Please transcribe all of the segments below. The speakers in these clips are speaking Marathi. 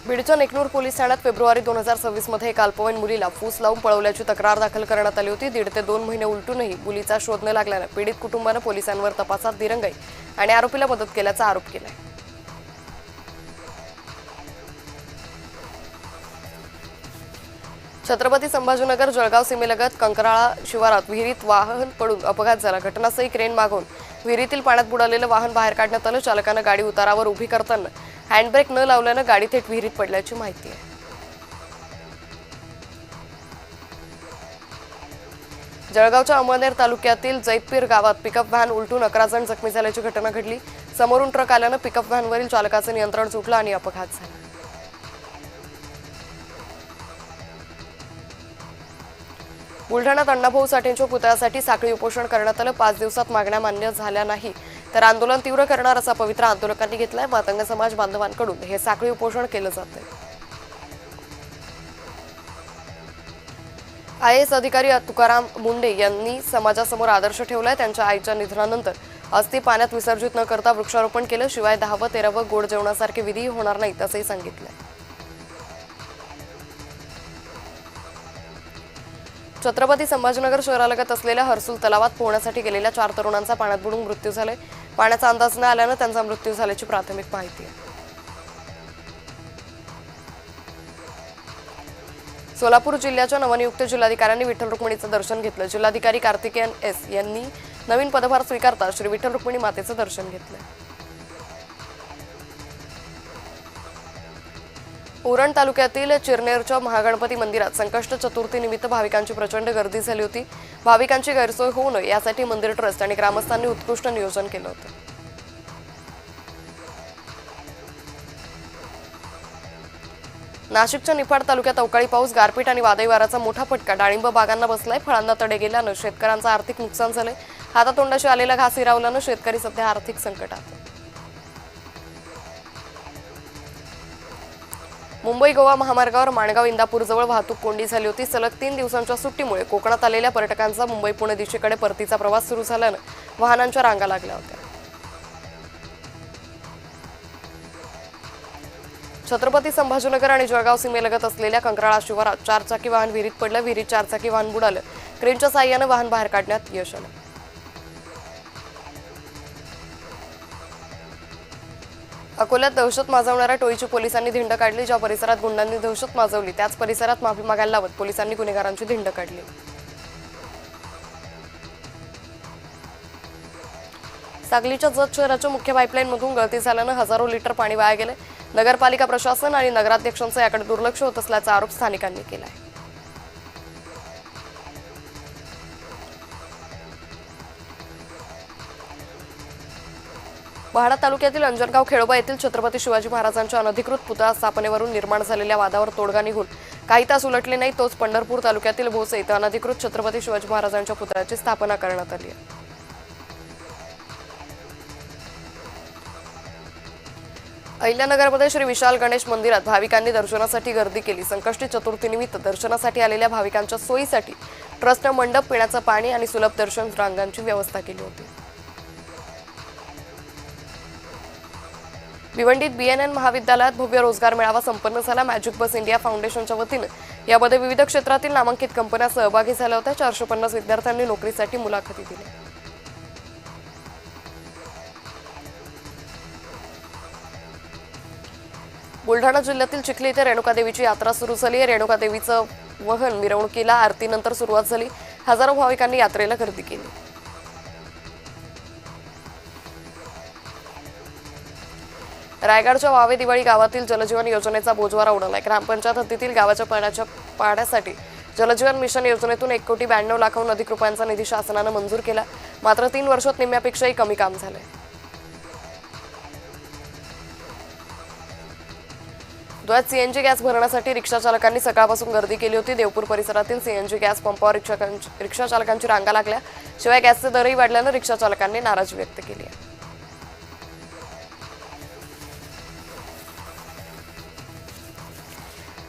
बीडच्या नेकनूर पोलीस ठाण्यात फेब्रुवारी 2026 मध्ये एका अल्पवयीन मुलीला फूस लावून पळवल्याची तक्रार दाखल करण्यात आली होती। 1.5 ते 2 महिने उलटूनही मुलीचा शोध न लागल्याने पीडित कुटुंबाने पोलिसांवर तपासात दिरंगाई आणि आरोपीला मदत केल्याचा आरोप केलाय। छत्रपती संभाजीनगर जळगाव सीमेलगत कंकराळा शिवारात विहिरीत वाहन पडून अपघात झाला। घटनास्थळी क्रेन मागून विहिरीतील पाण्यात बुडालेलं वाहन बाहेर काढण्यात आलं। चालकानं गाडी उतारावर उभी करताना हँडब्रेक न लावल्यानं गाडी थेट विहिरीत पडल्याची माहिती आहे। जळगावच्या अमळनेर तालुक्यातील जैतपीर गावात पिकअप व्हॅन उलटून 11 जण जखमी झाल्याची घटना घडली। समोरून ट्रक आल्यानं पिकअप व्हॅनवरील चालकाचं नियंत्रण सुटलं आणि अपघात झाला। बुलढाण्यात अण्णाभाऊ साठेंच्या पुतळ्यासाठी साखळी उपोषण करण्यात आलं। 5 दिवसात मागण्या मान्य झाल्या नाही तर आंदोलन तीव्र करणार असा पवित्रा आंदोलकांनी घेतलाय। मातंग समाज बांधवांकडून हे साखळी उपोषण केलं जातंय। IAS अधिकारी तुकाराम मुंडे यांनी समाजासमोर आदर्श ठेवलाय। त्यांच्या आईच्या निधनानंतर अस्थी पाण्यात विसर्जित न करता वृक्षारोपण केलं। शिवाय 10व 13व गोड जेवणासारखे विधी होणार नाहीत असंही सांगितलंय। छत्रपती संभाजीनगर शहरालगत असलेल्या हर्सुल तलावात पोहण्यासाठी गेलेल्या 4 तरुणांचा पाण्यात बुडून मृत्यू झालाय। पाण्याचा अंदाज न आल्यानं त्यांचा मृत्यू झाल्याची प्राथमिक माहिती आहे। सोलापूर जिल्ह्याच्या नवनियुक्त जिल्हाधिकाऱ्यांनी विठ्ठल रुक्मिणीचं दर्शन घेतलं। जिल्हाधिकारी कार्तिकेयन एस यांनी नवीन पदभार स्वीकारता श्री विठ्ठल रुक्मिणी मातेचं दर्शन घेतलं। उरण तालुक्यातील चिरनेरच्या महागणपती मंदिरात संकष्ट चतुर्थी निमित्त भाविकांची प्रचंड गर्दी झाली होती। भाविकांची गैरसोय होऊ नये यासाठी मंदिर ट्रस्ट आणि ग्रामस्थांनी उत्कृष्ट नियोजन केलं होतं। नाशिकच्या निफाड तालुक्यात अवकाळी पाऊस, गारपीट आणि वादळी वाऱ्याचा मोठा फटका डाळिंब बागांना बसलाय। फळांना तडे गेल्यानं शेतकऱ्यांचं आर्थिक नुकसान झालंय। हातातोंडाशी आलेला घास हिरावल्यानं शेतकरी सध्या आर्थिक संकटात। मुंबई गोवा महामार्गावर माणगाव इंदापूर जवळ वाहतूक कोंडी झाली होती। सलग 3 दिवसांच्या सुट्टीमुळे कोकणात आलेल्या पर्यटकांचा मुंबई पुणे दिशेकडे परतीचा प्रवास सुरू झाल्यानं वाहनांच्या रांगा लागल्या होत्या। छत्रपती संभाजीनगर आणि जळगाव सीमेलगत असलेल्या कंकराळा शिवारात 4 चाकी वाहन विहिरीत पडलं। विहिरीत 4 चाकी वाहन बुडालं। क्रेनच्या साहाय्यानं वाहन बाहेर काढण्यात यश आलं। अकोल्यात दहशत माजवणाऱ्या टोळीची पोलिसांनी धिंड काढली। ज्या परिसरात गुंडांनी दहशत माजवली त्याच परिसरात माफी मागायला लावत पोलिसांनी गुन्हेगारांची धिंड काढली। सांगलीच्या जत शहराच्या मुख्य पाईपलाईनमधून गळती झाल्यानं हजारो लिटर पाणी वाया गेले। नगरपालिका प्रशासन आणि नगराध्यक्षांचं याकडे दुर्लक्ष होत असल्याचा आरोप स्थानिकांनी केलाय। महाडा तालुक्यातील अंजनगाव खेडोबा येथील छत्रपती शिवाजी महाराजांच्या अनधिकृत पुतळा स्थापनेवरून निर्माण झालेल्या वादावर तोडगा निघून काही तास उलटले नाही तोच पंढरपूर तालुक्यातील भोसे इथं अनधिकृत छत्रपती शिवाजी महाराजांच्या पुतळ्याची स्थापना करण्यात आली आहे। अहिल्यानगरमध्ये श्री विशाल गणेश मंदिरात भाविकांनी दर्शनासाठी गर्दी केली। संकष्टी चतुर्थीनिमित्त दर्शनासाठी आलेल्या भाविकांच्या सोयीसाठी ट्रस्टनं मंडप, पिण्याचं पाणी आणि सुलभ दर्शन रांगांची व्यवस्था केली होती। भिवंडीत BNN महाविद्यालयात भव्य रोजगार मेळावा संपन्न झाला। मॅजिक बस इंडिया फाउंडेशनच्या वतीने यामध्ये विविध क्षेत्रातील नामांकित कंपन्या सहभागी झाल्या होत्या। 450 विद्यार्थ्यांनी नोकरीसाठी मुलाखती दिल्या। बुलढाणा जिल्ह्यातील चिखली येथे रेणुकादेवीची यात्रा सुरू झाली आहे। रेणुकादेवीचं वहन मिरवणुकीला आरतीनंतर सुरुवात झाली। हजारो भाविकांनी यात्रेला गर्दी केली। रायगडच्या वावे दिवाळी गावातील जलजीवन योजनेचा बोजवारा उडालाय। ग्रामपंचायत हद्दीतील गावाच्या पाण्याच्या पाण्यासाठी जलजीवन मिशन योजनेतून 1,92,00,000 अधिक रुपयांचा निधी शासनानं मंजूर केला। मात्र 3 वर्षात निम्म्यापेक्षाही कमी काम झालंय। धुळ्यात CNG गॅस भरण्यासाठी रिक्षा चालकांनी सकाळपासून गर्दी केली होती। देवपूर परिसरातील CNG गॅस पंपावर रिक्षा चालकांची रांगा लागल्या। शिवाय गॅसचे दरही वाढल्यानं रिक्षा चालकांनी नाराजी व्यक्त केली आहे।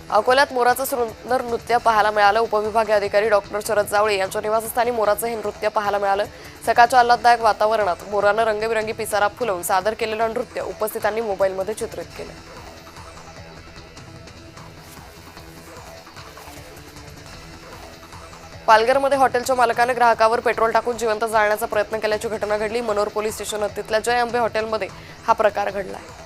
अकोल्यात मोराचं सुंदर नृत्य पाहायला मिळालं। उपविभागीय अधिकारी डॉक्टर शरद जावळे यांच्या निवासस्थानी मोराचं हे नृत्य पाहायला मिळालं। सकाळच्या आल्हाददायक वातावरणात मोरानं रंगबिरंगी पिसारा फुलवून सादर केलेलं नृत्य उपस्थितांनी मोबाईलमध्ये चित्रित केलं। पालघरमध्ये हॉटेलच्या मालकाने ग्राहकावर पेट्रोल टाकून जिवंत जाळण्याचा प्रयत्न केल्याची घटना घडली। मनोर पोलीस स्टेशन हद्दीतल्या जय अंबे हॉटेलमध्ये हा प्रकार घडला आहे।